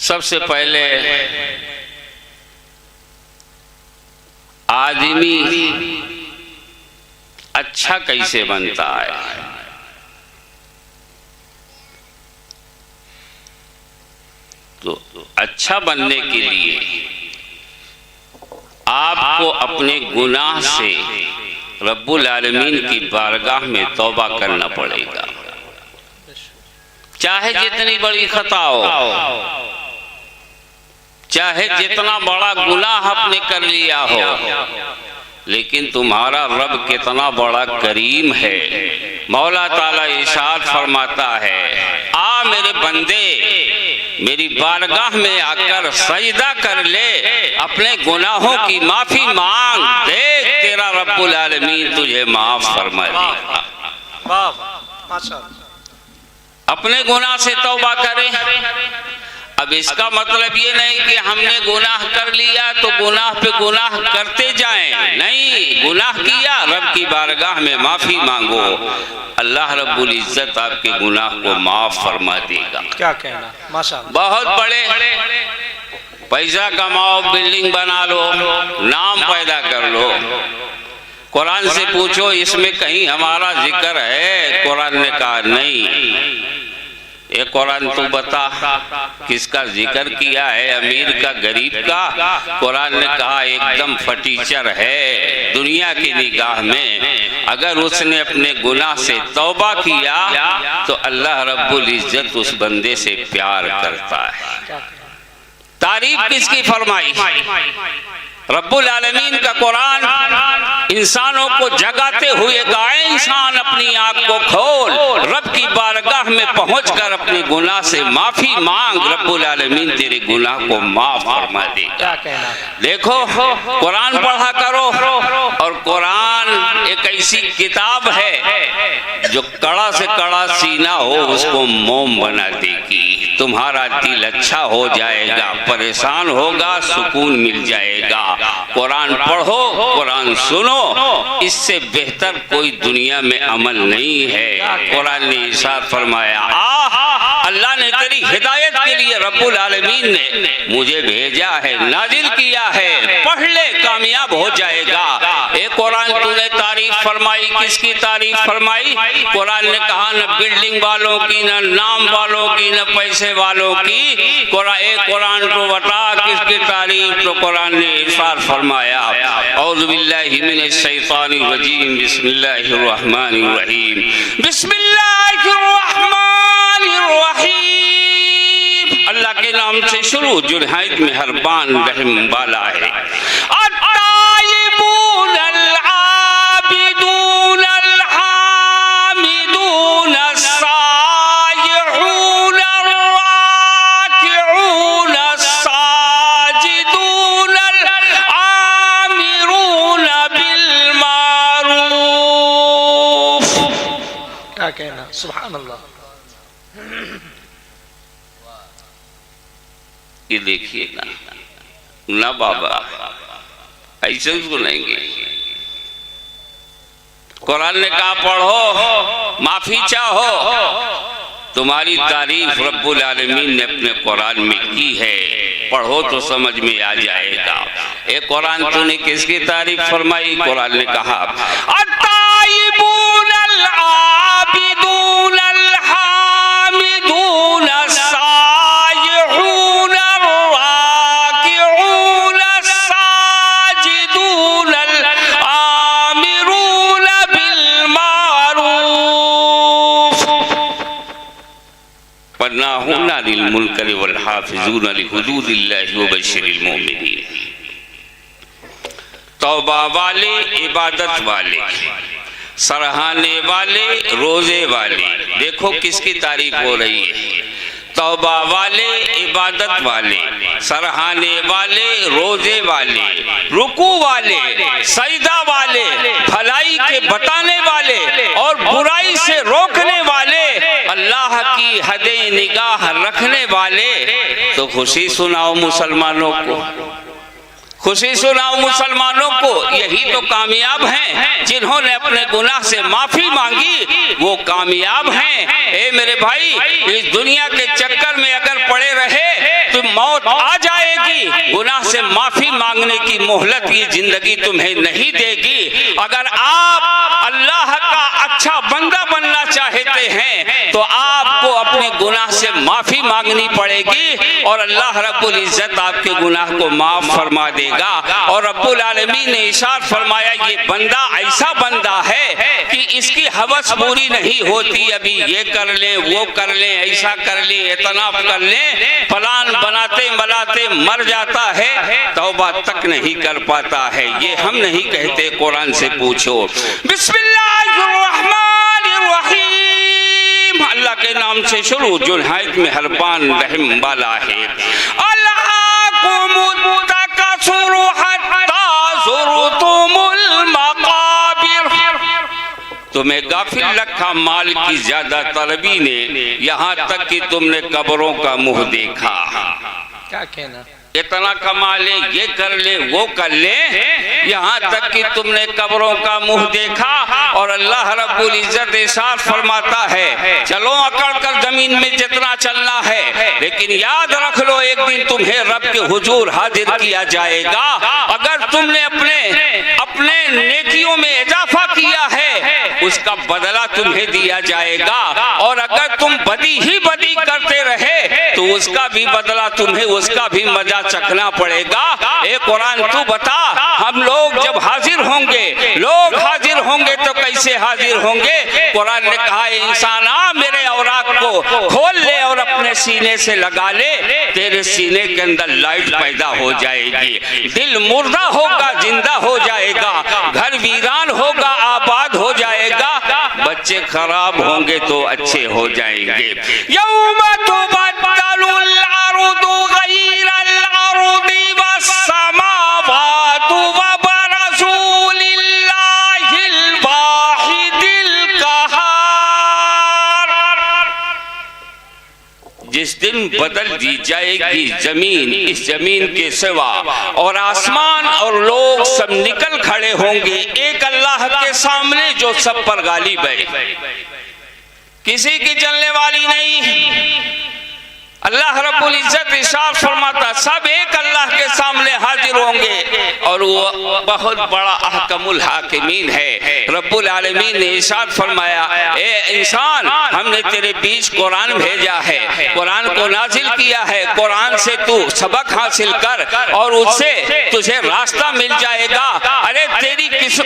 सबसे पहले आदमी अच्छा कैसे बनता है? तो अच्छा बनने के लिए आपको अपने गुनाह से रब्बुल आलमीन की बारगाह में तौबा करना पड़ेगा, चाहे जितनी बड़ी खता हो, चाहे जितना बड़ा गुनाह आपने कर लिया हो, लेकिन तुम्हारा रब कितना बड़ा करीम है। मौला ताला इरशाद फरमाता है, आ मेरे बंदे मेरी बारगाह में आकर सजदा कर ले, अपने गुनाहों की माफी मांग, देख तेरा रब्बुल आलमीन तुझे माफ फरमा देगा। अपने गुनाह से तौबा करें। अब इसका मतलब ये नहीं कि हमने गुनाह कर लिया तो गुनाह पे गुनाह करते जाएं, नहीं, गुनाह किया रब की बारगाह में माफी मांगो, अल्लाह रब्बुल इज्जत आपके गुनाह को माफ फरमा देगा। क्या कहना, माशाअल्लाह। बहुत बड़े पैसा कमाओ, बिल्डिंग बना लो, नाम पैदा कर लो, कुरान से पूछो इसमें कहीं हमारा जिक्र है? कुरान ने कहा नहीं। ये कुरान तू बता किसका जिक्र किया है, अमीर का गरीब का? कुरान ने कहा एकदम फटीचर है दुनिया की निगाह में। अगर उसने अपने गुनाह से तौबा किया तो अल्लाह रब्बुल इज्जत उस बंदे से प्यार करता है। तारीफ किसकी फरमाई? रब्बुल आलमीन का कुरान इंसानों को जगाते हुए गाए, इंसान अपनी आंख को खोल, रब की बारगाह में पहुंचकर अपने गुनाह से माफी मांग, रब्बुल आलमीन तेरे गुनाह को माफ फरमा देगा। देखो कुरान पढ़ा करो, और कुरान एक ऐसी किताब है जो कड़ा से कड़ा सीना हो उसको मोम बना देगी। तुम्हारा दिल अच्छा हो जाएगा, परेशान होगा सुकून मिल जाएगा। कुरान पढ़ो, कुरान सुनो, इससे बेहतर कोई दुनिया में अमल नहीं है। कुरान ने इरशाद फरमाया, अल्लाह ने तेरी हिदायत के लिए रब्बुल आलमीन ने मुझे भेजा है, नाजिल किया है, पढ़ ले कामयाब हो जाएगा। एक कुरान तूने तारीफ फरमाई, किसकी तारीफ फरमाई? कुरान ने कहा न बिल्डिंग वालों की, न नाम वालों की, न पैसे वालों की। एक कुरान तो बता किसकी तारीफ? तो कुरान ने इरशाद फरमाया, औज़ु बिल्लाहि मिनश शैतानिर रजीम, बिस्मिल्लाहिर रहमानिर रहीम, बिस्मिल्लाहिर रहमानिर रहीम। अल्लाह के नाम से शुरू जो निहायत मेहरबान रहम वाला है। कहना सुभान अल्लाह। ये देखिए ना बाबा ऐसे सुनेंगे। कुरान ने कहा पढ़ो, माफी चाहो, तुम्हारी तारीफ रब्बुल आलमीन ने अपने कुरान में की है, पढ़ो तो समझ में आ जाएगा। एक कुरान तूने किसकी तारीफ फरमाई? कुरान ने कहा तौबा वाले, इबादत वाले, सराहने वाले, रोजे वाले। देखो किसकी तारीफ हो रही है? तौबा वाले, इबादत वाले, सराहने वाले, रोजे वाले, रुकू वाले, सजदा वाले, भलाई के बताने वाले और बुराई से रोकने वाले, अल्लाह की हदे निगाह रखने वाले। तो खुशी सुनाओ मुसलमानों को, खुशी सुनाओ मुसलमानों को। यही तो कामयाब हैं जिन्होंने अपने गुनाह से माफी मांगी, वो कामयाब हैं। ए मेरे भाई, इस दुनिया के चक्कर में अगर पड़े रहे तो मौत आ जाएगी, गुनाह से माफी मांगने की मोहलत ये जिंदगी तुम्हें नहीं देगी। अगर आप अल्लाह का अच्छा बंदा बनना चाहते हैं तो आपको अपने गुनाह से माफी मांगनी पड़ेगी और अल्लाह रब्बुल इज्जत आपके गुनाह को माफ फरमा देगा। और रब्बुल आलमीन ने इरशाद फरमाया, ये बंदा ऐसा बंदा है कि इसकी हवस पूरी नहीं होती, अभी ये कर ले, वो कर ले, ऐसा कर ले, इतना कर ले, प्लान बनाते बनाते मर जाता है, तौबा तक नहीं कर पाता है। ये हम नहीं कहते, कुरान से पूछो। बिस्मिल्लाहिर्रहमानिर्रहीम, अल्लाह के नाम से शुरू जो निहायत मेहरबान रहम वाला है। अल्लाकुमुत्तकासुरु हत्ता ज़ुरतुमुल मक़ाबिर, तुम्हें गाफिल रखा माल की ज्यादा तलबी ने, यहाँ तक कि तुमने कब्रों का मुंह देखा। क्या कहना, इतना कमा ले, ये कर ले, वो कर ले, यहाँ तक कि तुमने कब्रों का मुंह देखा। और अल्लाह रब्बुल इज्जत इरशाद फरमाता है, चलो अकड़ कर जमीन में जितना चलना है, लेकिन याद रख लो एक दिन तुम्हें रब के हुजूर हाजिर किया जाएगा। अगर तुमने अपने नेकियों में इजाफा किया है, उसका बदला तुम्हें दिया जाएगा। और अगर तुम बदी ही बदी करते रहे तो उसका भी बदला तुम्हें, उसका भी मजा चखना पड़ेगा। ए कुरान तू बता, हम लोग जब हाजिर होंगे, लोग हाजिर होंगे तो कैसे हाजिर होंगे? कुरान ने कहा, इंसान आ मेरे औराक को खोल ले और अपने सीने से लगा ले, तेरे सीने के अंदर लाइट पैदा हो जाएगी। दिल मुर्दा होगा जिंदा हो जाएगा, घर वीरान होगा आबाद हो जाएगा, बच्चे खराब होंगे तो अच्छे हो जाएंगे। यौमा तुबद्दलुल अर्दु गैरल अर्दि वस्समावातु व बरसूलिल्लाहिल वाहिदिल कहार, जिस दिन बदल दी जाएगी जमीन इस जमीन के सिवा, और आसमान और लोग सब निकल खड़े होंगे एक अल्लाह के सामने जो सब पर गालिब है, किसी की चलने वाली नहीं। अल्लाह रब्बुल इज्जत इरशाद फरमाता, सब एक अल्लाह के सामने हाजिर होंगे और वो बहुत बड़ा अहकमुल हाकिमीन है। रब्बुल आलमीन ने इरशाद फरमाया, ए इंसान, हमने तेरे बीच कुरान भेजा है, कुरान को नाजिल किया है, कुरान से तू सबक हासिल कर और उससे तुझे रास्ता मिल जाएगा। अरे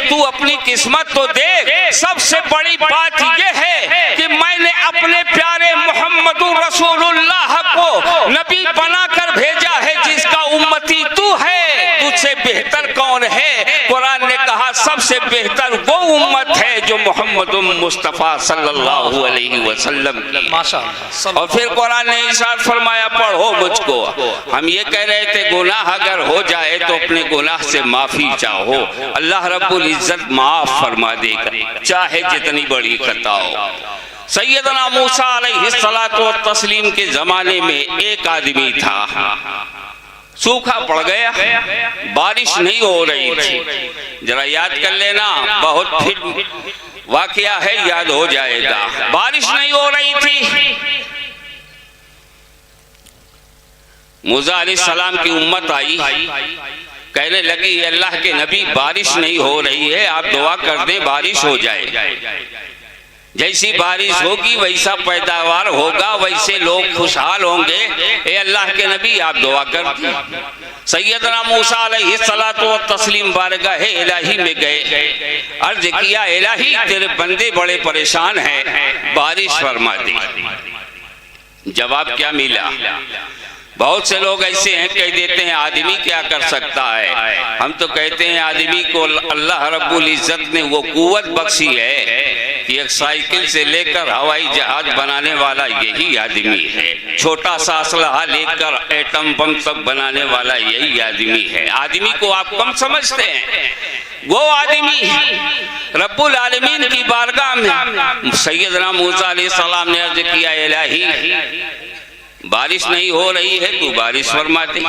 तू अपनी किस्मत तो देख। सबसे बड़ी बात यह है कि मैंने अपने प्यारे मोहम्मदुर रसूलुल्लाह को नबी बनाकर भेजा है, जिसका उम्मती तू है। तुझसे बेहतर कौन है? कुरान ने कहा सबसे बेहतर वो उम्मत है जो मोहम्मद मुस्तफ़ा सल्लल्लाहु अलैहि वसल्लम की। माशाअल्लाह। और फिर कुरान ने इरशाद फरमाया, पढ़ो मुझको। हम ये कह रहे थे गुनाह अगर हो जाए तो अपने गुनाह से माफी चाहो, अल्लाह रब्बुल इज्जत माफ फरमा देगा, चाहे जितनी बड़ी खता हो। सैयदना मूसा अलैहिस्सलातु व तस्लीम के जमाने में एक आदमी था, सूखा पड़ गया, बारिश नहीं हो रही थी। जरा याद कर लेना, बहुत फिर वाकया है, याद हो जाएगा। बारिश नहीं हो रही थी। मूसा अलैहिस्सलाम की उम्मत आई, कहने लगी, अल्लाह के नबी बारिश नहीं हो रही है, आप दुआ कर दें बारिश हो जाए। जैसी बारिश होगी वैसा पैदावार होगा, वैसे लोग खुशहाल होंगे। ए अल्लाह के नबी आप दुआ कर दें। सैयदना मूसा अलैहिस्सलातु व तस्लीम बारगाह इलाही में गए, अर्ज किया, इलाही तेरे बंदे बड़े परेशान हैं, बारिश फरमा दे। जवाब क्या मिला? बहुत से लोग ऐसे हैं, कह देते हैं आदमी क्या कर सकता है। हम तो कहते हैं आदमी को अल्लाह रब्बुल इज्जत ने वो कुव्वत बख्शी है कि एक साइकिल से लेकर हवाई जहाज बनाने वाला यही आदमी है, छोटा सा असलहा लेकर एटम बम तक बनाने वाला यही आदमी है। आदमी को आप कम समझते हैं, वो आदमी रब्बुल आलमीन की बारगाह में सैयदना मूसा अलैहिस्सलाम ने अर्ज किया, इलाही बारिश नहीं हो रही है, तू बारिश फरमा दे।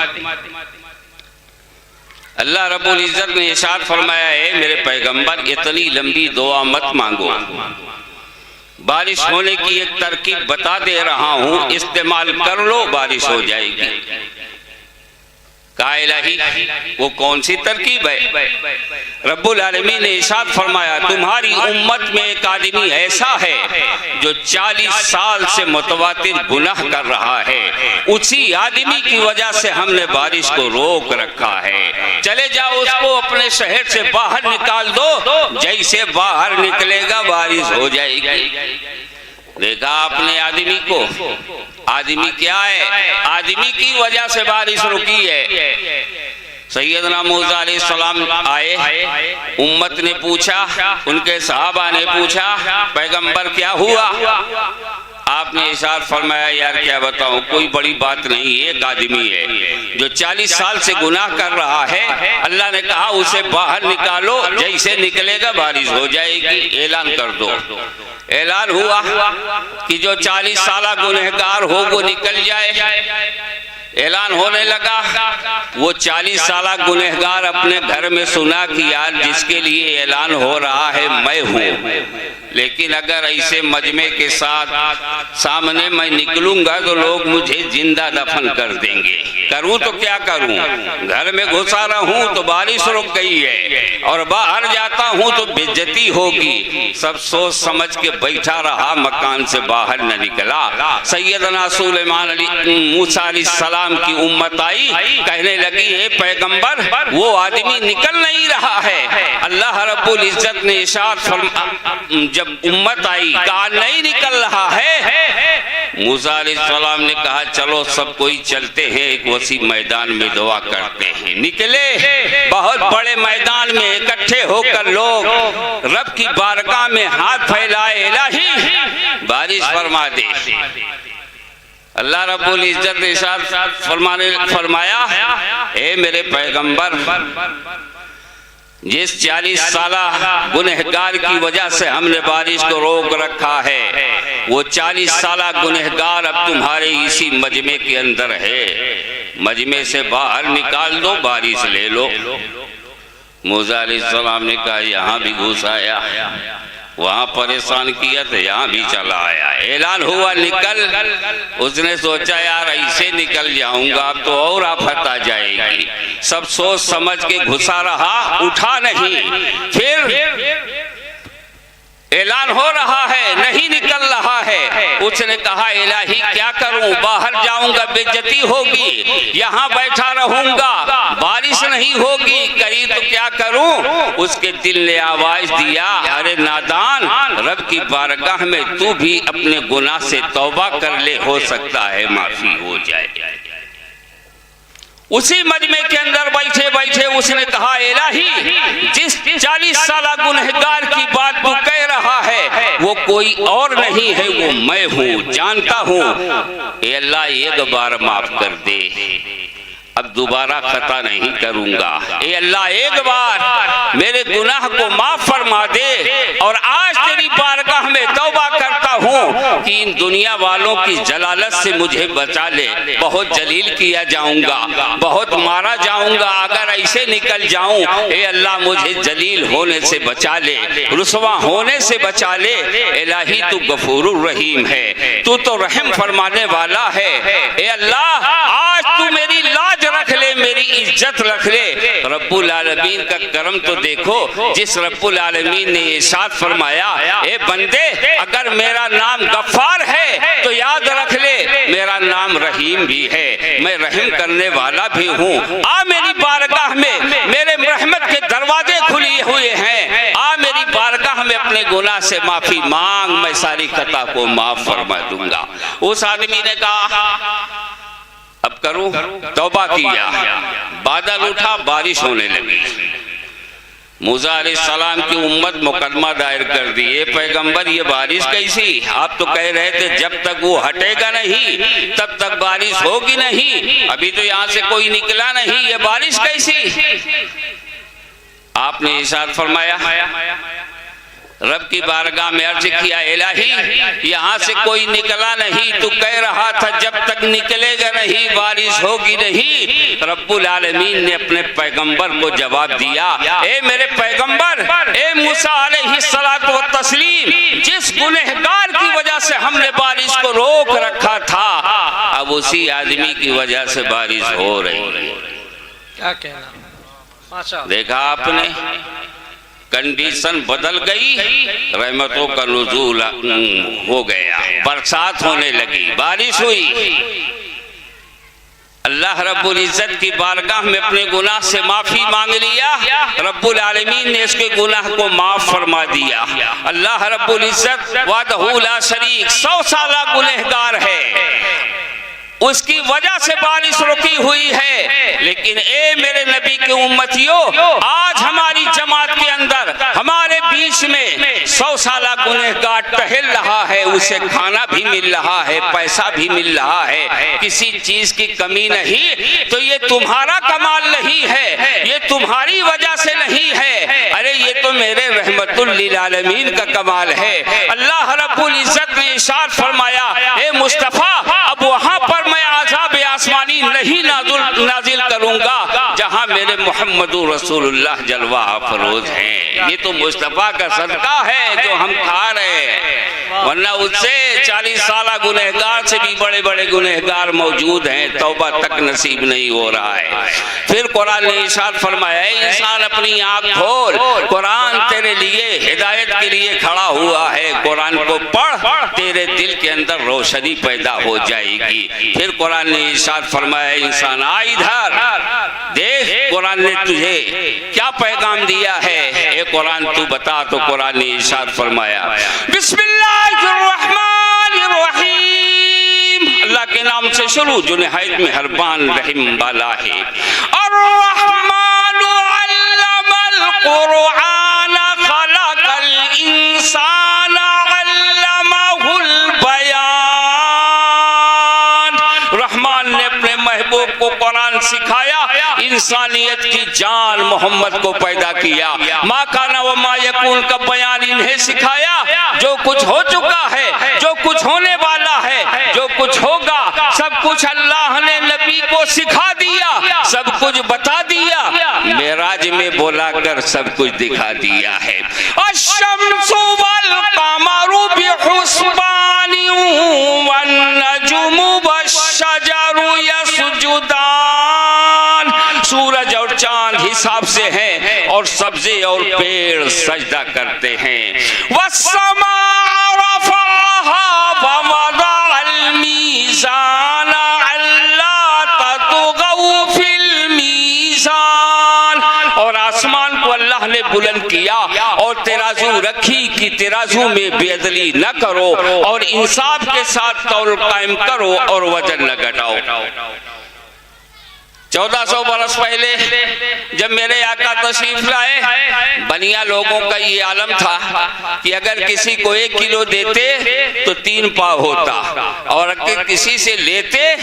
अल्लाह रब्बुल इज्जत ने इरशाद फरमाया है, मेरे पैगंबर इतनी लंबी दुआ मत मांगो, बारिश होने की एक तरकीब बता दे रहा हूँ, इस्तेमाल कर लो, बारिश हो जाएगी। कहा इलाही वो कौन सी तरकीब है? रब्बुल आलमीन ने इरशाद फरमाया तुम्हारी उम्मत में एक आदमी ऐसा है जो 40 साल से मुतवातिर गुनाह कर रहा है, उसी आदमी की वजह से हमने बारिश को रोक रखा है। चले जाओ उसको अपने शहर से बाहर निकाल दो, जैसे बाहर निकलेगा बारिश हो जाएगी। देखा आपने आदमी को, आदमी क्या है? आदमी की वजह से बारिश रुकी है। सैयदना मूसा अलैहिस्सलाम आए, उम्मत ने पूछा, उनके सहाबा ने पूछा पैगंबर क्या हुआ? आपने इरशाद फरमाया यार क्या बताऊं, कोई बड़ी बात नहीं, एक आदमी है जो 40 साल से गुनाह कर रहा है, अल्लाह ने कहा उसे बाहर निकालो, जैसे निकलेगा बारिश हो जाएगी, ऐलान कर दो। ऐलान हुआ कि जो 40 साल गुनहगार हो वो निकल जाए। ऐलान होने लगा, वो 40 साल गुनहगार अपने घर में सुना कि यार जिसके लिए ऐलान हो रहा है मैं हूँ, लेकिन अगर ऐसे मजमे के साथ सामने मैं निकलूंगा तो लोग मुझे जिंदा दफन कर देंगे, करूं तो क्या करूं? घर में घुसा रहूं तो बारिश रुक गई है और बाहर जाता हूं तो बेइज्जती होगी। सब सोच समझ के बैठा रहा, मकान से बाहर न निकला। सैयदना सुलेमान मूसा अलैहिस्सलाम की उम्मत आई, कहने लगी हे पैगंबर वो आदमी निकल नहीं रहा है। अल्लाह रब्बुल इज्जत ने इरशाद फरमाया, जब उम्मत आई कहा नहीं निकल रहा है। मूसा अलैहिस्सलाम ने कहा चलो सब कोई चलते हैं, एक वसी मैदान में दुआ करते हैं। निकले, बहुत बड़े मैदान में इकट्ठे होकर लोग रब की बारगाह में हाथ फैलाए, इलाही बारिश फरमा दे। अल्लाह रब्बुल इज्जत ने इरशाद फरमाया ए मेरे पैगंबर, जिस 40 साला गुनहगार की वजह से हमने बारिश को रोक रखा है, वो 40 साला गुनहगार अब तुम्हारे इसी मजमे के अंदर है, मजमे से बाहर निकाल दो, बारिश ले लो। मूसा अलैहिस्सलाम ने कहा यहाँ भी घुस आया, वहां परेशान किया तो यहाँ भी चला आया। ऐलान हुआ निकल, उसने सोचा यार ऐसे निकल जाऊंगा अब तो और आफत आ जाएगी। सब सोच समझ के घुसा रहा, उठा नहीं। फिर ऐलान हो रहा है, नहीं निकल रहा है। उसने कहा इलाही क्या करूं, बाहर जाऊंगा बेइज्जती होगी, यहाँ बैठा रहूंगा बारिश नहीं होगी, करी तो क्या करूं? उसके दिल ने आवाज दिया अरे नादान, रब की बारगाह में तू भी अपने गुनाह से तौबा कर ले, हो सकता है माफी हो जाए। उसी मजमे के अंदर बैठे बैठे उसने कहा इलाही जिस 40 साल गुनहगार की बात तू कह रहा है वो कोई और नहीं है, वो मैं हूँ, जानता हूँ। अल्लाह एक बार माफ कर दे, अब दोबारा खता नहीं करूंगा। ए अल्लाह एक बार मेरे गुनाह को माफ फरमा दे, और आज तेरी बारगाह में तौबा करता हूँ कि इन दुनिया वालों की जलालत से मुझे बचा ले। बहुत जलील किया जाऊंगा, बहुत मारा जाऊंगा, अगर ऐसे निकल जाऊं, ए अल्लाह मुझे जलील होने से बचा ले, रुसवा होने से बचा ले। इलाही तू गफूरुर रहीम है, तू तो रहम फरमाने वाला है। ए अल्लाह आज तू मेरी लाज रख ले, मेरी इज्जत रख ले। रब्बुल आलमीन का करम तो देखो, जिस रब्बुल आलमीन ने इरशाद फरमाया ए बंदे अगर मेरा नाम गफ्फार है तो याद रख ले मेरा नाम रहीम भी है, मैं रहम करने वाला भी हूँ। आ मेरी बारगाह में, मेरे रहमत के दरवाजे खुले हुए हैं, आ मेरी बारगाह में अपने गुनाह से माफी मांग, मैं सारी खता को माफ फरमा दूंगा। उस आदमी ने कहा अब करूं, तौबा किया, बादल उठा, बारिश होने लगी। मूसा अलैहिस्सलाम की उम्मत मुकदमा दायर कर दी, ये पैगंबर ये बारिश कैसी? आप तो कह रहे थे जब तक वो हटेगा नहीं तब तक बारिश होगी नहीं, अभी तो यहाँ से कोई निकला नहीं, ये बारिश कैसी? आपने इरशाद फरमाया, रब की बारगाह में अर्ज किया इलाही यहाँ से कोई निकला नहीं, तू कह रहा था जब तक निकलेगा नहीं बारिश होगी नहीं। रब्बुल आलमीन ने अपने पैगंबर को जवाब दिया, ए मेरे पैगंबर, ए मूसा अलैहिस्सलातु व तस्लीम, जिस गुनहगार की वजह से हमने बारिश को रोक रखा था अब उसी आदमी की वजह से बारिश हो रही है। क्या कहना, माशा देखा आपने, कंडीशन बदल गई, रहमतों का नुज़ूल हो गया, बरसात होने लगी, बारिश हुई। अल्लाह रब्बुल इज्जत की बारगाह में अपने गुनाह से माफी मांग लिया, रब्बुल आलमीन ने इसके गुनाह को माफ फरमा दिया। अल्लाह रब्बुल इज्जत वहदहू ला शरीक 100 साला गुनहगार है, उसकी वजह से बारिश रुकी हुई है। लेकिन ए मेरे नबी के उम्मतियों, आज हमारी जमात के अंदर हमारे बीच में 100 साला गुनहगार टहल रहा है, उसे खाना भी मिल रहा है, पैसा भी मिल रहा है, किसी चीज की कमी नहीं। तो ये तुम्हारा कमाल नहीं है, ये तुम्हारी वजह से नहीं है, अरे ये तो मेरे रहमतुल लिल आलमीन का कमाल है। अल्लाह रब्बुल इज्जत ने इरशाद फरमाया, ए मुस्तफा, अब वहां पर मैं आज़ाब आसमानी नहीं नाजिल करूंगा जहां मेरे मुहम्मदुर रसूलुल्लाह जलवा अफरोज हैं। ये तो मुस्तफा का सदका है जो हम खा रहे हैं, वरना उससे 40 साला गुनहगार से भी बड़े बड़े गुनहगार मौजूद हैं, तौबा तक नसीब नहीं हो रहा है। फिर कुरान ने इरशाद फरमाया, इंसान अपनी आंख खोल, कुरान तेरे लिए हिदायत के लिए खड़ा हुआ है, कुरान को पढ़, तेरे दिल के अंदर रोशनी पैदा हो जाएगी। फिर कुरान ने इरशाद फरमाया, इंसान आ इधर देख, कुरान ने तुझे क्या पैगाम दिया है, ए कुरान तू बता। तो कुरान ने इरशाद फरमाया, बिस्मिल्लाहिर्रहमानिर्रहीम, अल्लाह के नाम से शुरू जो निहायत मेहरबान रहीम वाला है। अर्रहमानु अल्लमल कुरआन खलकल इंसान अल्लमहुल बयान। रहमान ने अपने महबूब को कुरान सिखाया, इंसानियत की जान मोहम्मद को पैदा किया। मा काना व मा यकून का बयान इन्हें सिखाया। जो कुछ हो चुका है, जो कुछ होने वाला है, जो कुछ होगा, सब कुछ अल्लाह ने नबी को सिखा दिया, सब कुछ बता दिया, मेराज में बोला कर सब कुछ दिखा दिया है। अश-शम्सु वल क़मरु बिहुस्बानि वन नजुमु वश-शजरु यसजुदान। सूरज और चांद हिसाब से हैं और सब्जी और पेड़ सजदा करते हैं। वस्समा रफ़अहा ववदअल मीज़ान अल्ला ततगौ फिल मीज़ान। और आसमान को अल्लाह ने बुलंद किया और तराजू रखी कि तराजू में बेअदली न करो और इंसाफ के साथ तौल कायम करो और वजन न घटाओ। 1400 बरस पहले जब मेरे आका तशरीफ लाए, बनिया लोगों का ये आलम था कि अगर किसी को 1 किलो देते तो 3 पाव होता, और अगर किसी से लेते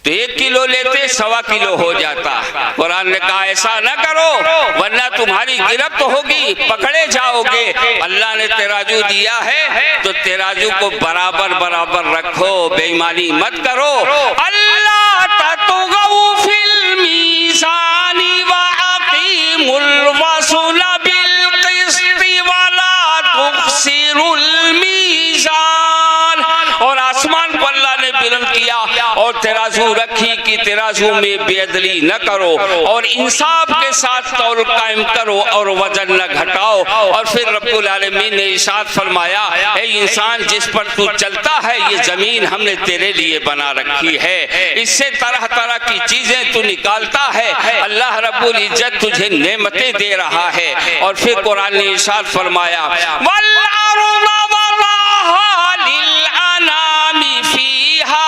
तो 1 किलो लेते 1.25 किलो हो जाता। कुरान ने कहा ऐसा न करो वरना तुम्हारी गिरफ्त होगी, पकड़े जाओगे। अल्लाह ने तराजू दिया है तो तराजू को बराबर बराबर रखो, बेईमानी मत करो। अल्लाह ततगौ फिल मीज़ानी व अक़ीमुल वज़्न बिल क़िस्ति वला तुख़सिरुल मीज़ान। और आसमान को अल्लाह ने बुलंद किया और तराजू रखी कि तराजू में बेअदली न करो और इंसाफ के साथ तौल कायम करो और वजन न घटाओ। और फिर रब्बुल आलमीन ने इरशाद फरमाया, ए इंसान, जिस पर तू चलता है ये जमीन हमने तेरे लिए बना रखी है, इससे तरह तरह की चीजें तू निकालता है, अल्लाह रब्बुल इज्जत तुझे नेमतें दे रहा है। और फिर कुरान ने इरशाद फरमाया, वल अर्ज़ वज़अहा लिल अनामी फीहा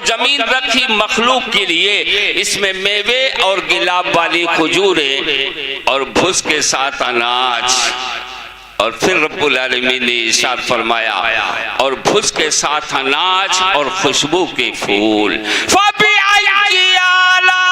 जमीन रखी मखलूक के लिए, इसमें मेवे और गिलाब वाली खजूरें और भुस के साथ अनाज। और फिर रब्बुल आलमीन ने इरशाद फरमाया, और भुस के साथ अनाज और खुशबू के फूल। फबिअय्यि आलाइ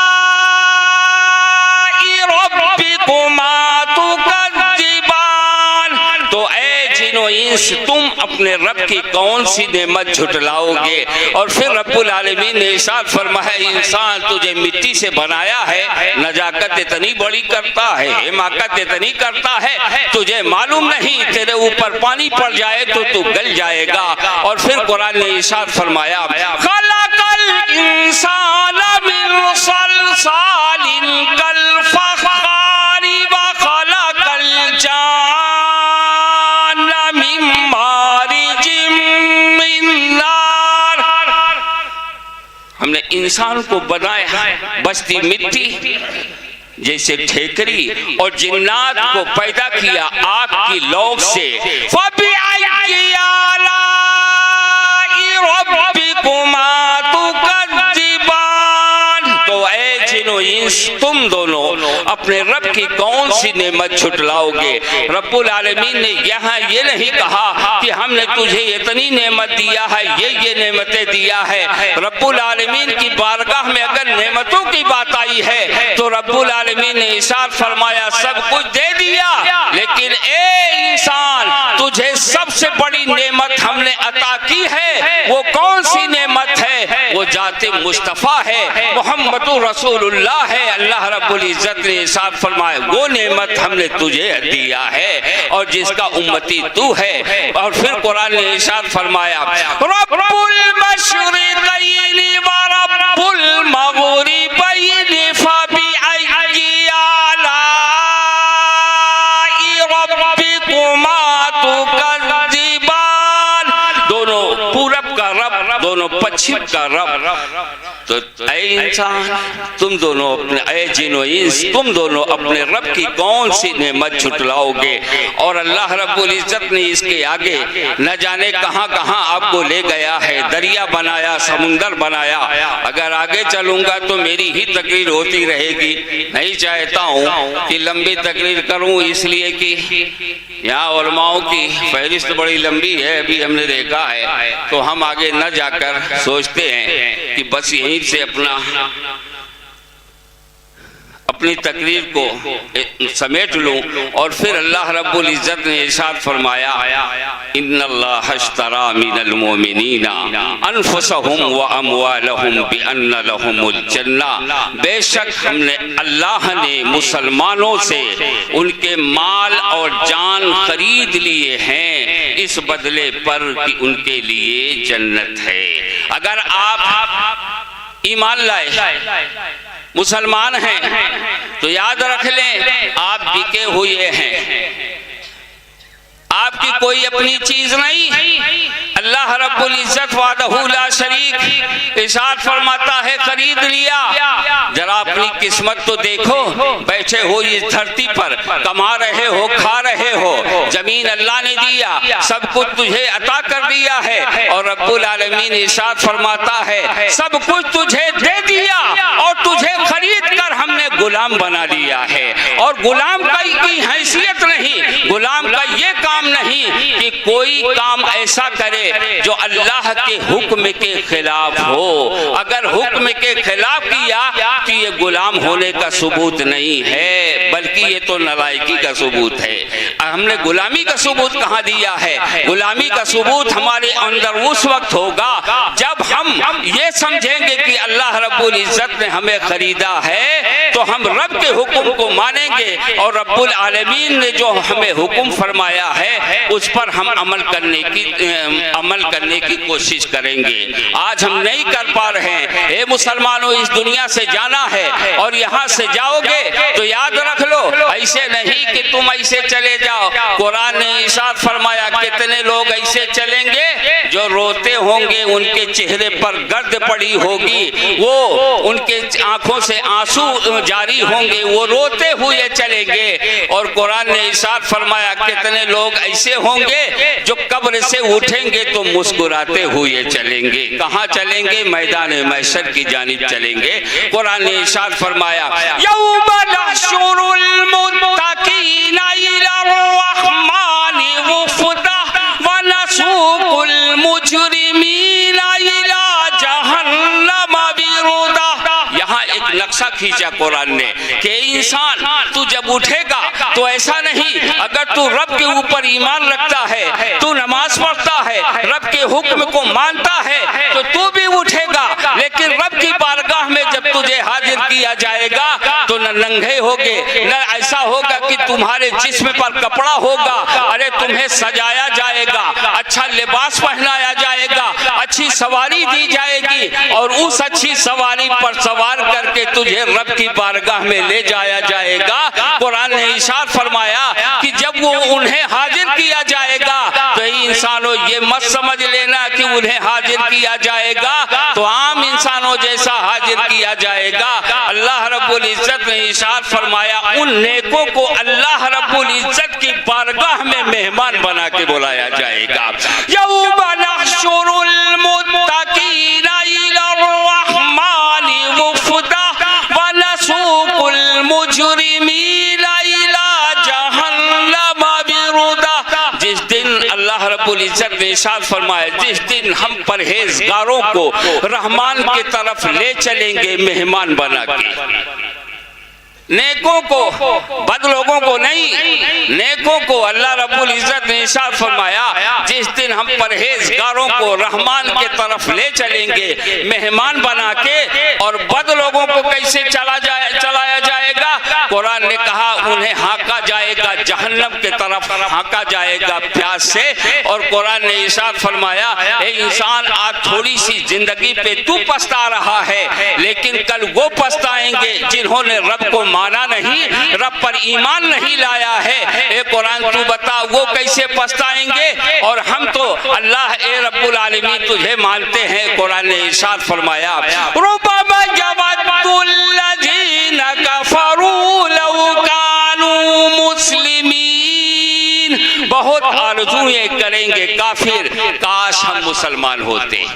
रब्बिकुमा तुकज़्ज़िबान। तो ऐ जिनो इंस तुम अपने रब की कौन सी नेमत झुटलाओगे। और फिर रब्बुल आलमीन ने इरशाद फरमाया इंसान तुझे मिट्टी से बनाया है, नजाकत इतनी बड़ी करता है, हिमाकत इतनी करता है, तुझे मालूम नहीं तेरे ऊपर पानी पड़ जाए तो तू गल जाएगा। और फिर कुरान ने इरशाद फरमाया खलकल इंसान मिन सलसालिन कल फखारी व खलकल जान्न मिन मारिजिम मिन नार। हमने इंसान को बनाया बस्ती मिट्टी जैसे ठेकरी और जिन्नात को पैदा किया आग की लौ से। तो ऐ जिनो इंस तुम दोनों अपने रब की कौन सी नेमत छुटलाओगे। रब्बुल आलमीन ने यहाँ ये नहीं कहा कि हमने तुझे इतनी नेमत दिया है, ये नेमतें दिया है। रब्बुल आलमीन की बारगाह में अगर नेमतों की बात आई है तो रब्बुल आलमीन ने इरशाद फरमाया सब कुछ दे दिया, लेकिन ए इंसान तुझे सबसे बड़ी नेमत हमने अता की है। वो कौन सी नेमत है? वो जाते मुस्तफ़ा है, मोहम्मदुर रसूलुल्लाह है। अल्लाह रब्बुल इज्जत ने इरशाद फरमाया वो नेमत हमने तुझे दिया है और जिसका उम्मती तू है। और फिर कुरान ने इरशाद फरमाया रब्बुल मशरिक़ैनि व रब्बुल मग़रिबैनि फबिअय्यि आलाइ रब्बिकुमा तुकज़्ज़िबान। दोनों पूरब का रब, दोनों पश्चिम का रब। तो ऐ इंसान तुम दोनों अपने, ऐ जिनो इंस तुम दोनों अपने रब की कौन सी नेमत छुटलाओगे। और अल्लाह रब्बुल इज्जत ने इसके आगे न जाने कहां कहां आपको ले गया है, दरिया बनाया, समुंदर बनाया। अगर आगे चलूंगा तो मेरी ही तकरीर होती रहेगी। नहीं चाहता हूं कि लंबी तकरीर करूं, इसलिए कि यहाँ उलमाओं की फहरिस्त बड़ी लंबी है, अभी हमने देखा है। तो हम आगे न जाकर सोचते हैं कि बस यहीं से अपनी तकरीर को समेट लूं। और फिर अल्लाह रब्बुल इज्जत ने इरशाद फरमाया इन्नल्लाह अश्तरा मिनल मोमिनीना अनफुसहुम व अमवालहुम बिअन्न लहुमुल जन्ना। बेशक हमने, अल्लाह ने मुसलमानों से उनके माल और जान खरीद लिए हैं इस बदले पर कि उनके लिए जन्नत है। अगर आप ईमान लाए, मुसलमान हैं, तो याद रख लें आप बिके हुए हैं, आपकी कोई अपनी चीज नहीं। अल्लाह रब्बुल इज्जत वादहू ला शरीक इरशाद फरमाता है खरीद लिया। जरा अपनी किस्मत तो देखो, बैठे हो इस धरती पर, कमा रहे हो, खा रहे हो, जमीन अल्लाह ने दिया, सब कुछ तुझे अता कर दिया है। और रब्बुल आलमीन इरशाद फरमाता है सब कुछ तुझे दे दिया और तुझे खरीद कर हमने गुलाम बना लिया है। और गुलाम की हैसियत नहीं, गुलाम का ये काम नहीं कि कोई काम ऐसा करे जो अल्लाह के हुक्म के खिलाफ हो। अगर हुक्म के खिलाफ किया तो ये गुलाम होने का सबूत नहीं है, बल्कि ये तो नालायकी का सबूत है। हमने गुलामी का सबूत कहाँ दिया है? गुलामी का सबूत हमारे अंदर उस वक्त होगा जब हम ये समझेंगे कि अल्लाह रब्बुल इज्जत ने हमें खरीदा है, तो हम रब के हुक्म को मानेंगे और रब्बुल आलमीन ने जो हमें हुक्म फरमाया है उस पर हम अमल करने की कोशिश करेंगे। आज हम नहीं कर पा रहे हैं। हे मुसलमानों, इस दुनिया से जाना है और यहाँ से जाओगे तो याद रख लो, ऐसे नहीं कि तुम ऐसे चले जाओ। कुरान ने इरशाद फरमाया कितने लोग ऐसे चलेंगे जो रोते होंगे, उनके चेहरे पर गर्द पड़ी होगी, वो उनके आंखों से आंसू जारी होंगे, वो रोते हुए चलेंगे। और कुरान ने इरशाद फरमाया कितने लोग ऐसे होंगे जो कब्र से उठेंगे तो मुस्कुराते हुए चलेंगे। कहाँ चलेंगे? मैदान महशर की जानिब चलेंगे। कुरान ने इरशाद फरमाया यौमा नहशुरुल मुत्तकीना इलर्रहमानि वफ़दा व नसूकुल मुजरिमीना इला जहन्नम विरुदा। यहाँ एक नक्शा नक्शा खींचा कुरान ने कि इंसान तू जब उठेगा तो ऐसा नहीं, अगर तू रब के ऊपर ईमान रखता है, तू नमाज पढ़ता है, रब के हुक्म को मानता है, तो तू भी उठेगा। लेकिन रब की बारगाह में जब तुझे हाजिर किया जाएगा तो न नंगे होगे, न ऐसा होगा कि तुम्हारे जिस्म पर कपड़ा होगा, अरे तुम्हें सजाया जाएगा, अच्छा लिबास पहनाया जाएगा, अच्छी सवारी दी जाएगी और उस अच्छी सवारी पर सवार करके तुझे रब की बारगाह में ले जाया जाएगा। कुरान ने इरशाद फरमाया कि जब वो उन्हें हाजिर किया जाएगा तो इंसानों ये मत समझ लेना कि उन्हें हाजिर किया जाएगा तो आम इंसानों जैसा हाजिर किया जाएगा। अल्लाह रब्बुल इज्जत ने इरशाद फरमाया उन नेकों को अल्लाह रब्बुल इज्जत की बारगाह में मेहमान बना के बुलाया जाएगा। यौमा नहशुरुल मुत्तकीना इलर्रहमानि वफ़दा व नसूकुल मुजरिमीना इला जहन्नम विरुदा। जिस दिन अल्लाह रब्बुल इज्जत ने इरशाद फरमाया जिस दिन हम परहेजगारों को रहमान की तरफ ले चलेंगे मेहमान बना के, नेकों को, बद लोगों को नहीं, नेकों को अल्लाह रब्बुल इज्जत ने इरशाद फरमाया जिस दिन हम परहेजगारों को रहमान के तरफ ले चलेंगे मेहमान बना के। और बद लोगों को कैसे चलाया जाएगा? कुरान ने कहा उन्हें हाँका जाएगा जहन्नम के तरफ, हाँका जाएगा प्यास से। और कुरान ने इरशाद फरमाया ए इंसान आज थोड़ी सी जिंदगी पे तू पछता रहा है, लेकिन कल वो पछताएंगे जिन्होंने रब को माना नहीं, रब पर ईमान नहीं लाया है। ए कुरान तू बता वो कैसे पछताएंगे? और हम तो अल्लाह ए रब्बुल आलमीन तुझे मानते हैं। कुरान ने इरशाद फरमाया रुब्बमा यवद्दुल लज़ीना कफरू लौ कानू मुस्लिमीन। बहुत आरज़ूएं करेंगे काफिर काश हम मुसलमान होते,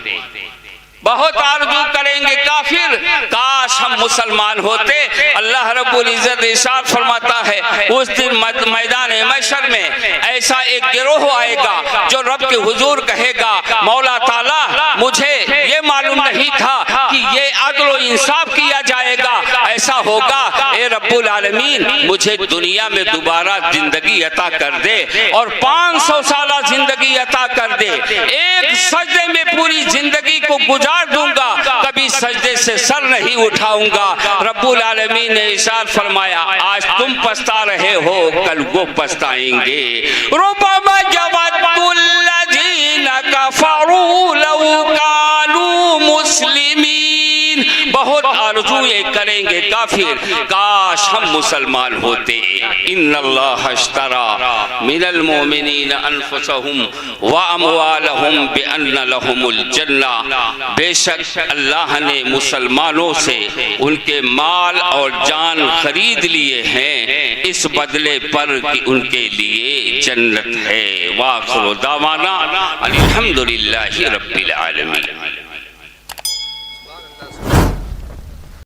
बहुत आरज़ू करेंगे काफिर काश हम मुसलमान होते। अल्लाह रब्बुल इज्जत इरशाद फरमाता है उस दिन मैदान महशर में ऐसा एक गिरोह आएगा जो रब के हुजूर कहेगा मौला ताला मुझे ये मालूम नहीं था कि ये अदल व इंसाफ किया जाएगा, ऐसा होगा। ए रब्बुल आलमीन मुझे दुनिया में दोबारा जिंदगी अता कर दे और 500 साल जिंदगी अता कर दे, एक सजदे में पूरी जिंदगी को गुजार दूंगा, कभी सजदे से सर नहीं उठाऊंगा। रब्बुल आलमीन ने इरशाद फरमाया आज तुम पछता रहे हो, कल वो पछताएंगे। रुब्बमा यवद्दुल लज़ीना कफरू लौ कानू मुस्लिमीन। बहुत आरज़ूएं करेंगे काफिर काश हम मुसलमान होते। इन्नल्लाह अश्तरा मिनल मोमिनीना अनफुसहुम व अमवालहुम बिअन्न लहुमुल जन्ना। बेशक अल्लाह ने मुसलमानों से उनके माल और जान खरीद लिए हैं इस बदले पर कि उनके लिए जन्नत है। वाखिरु दावाना अल्हम्दुलिल्लाहि रब्बिल आलमीन।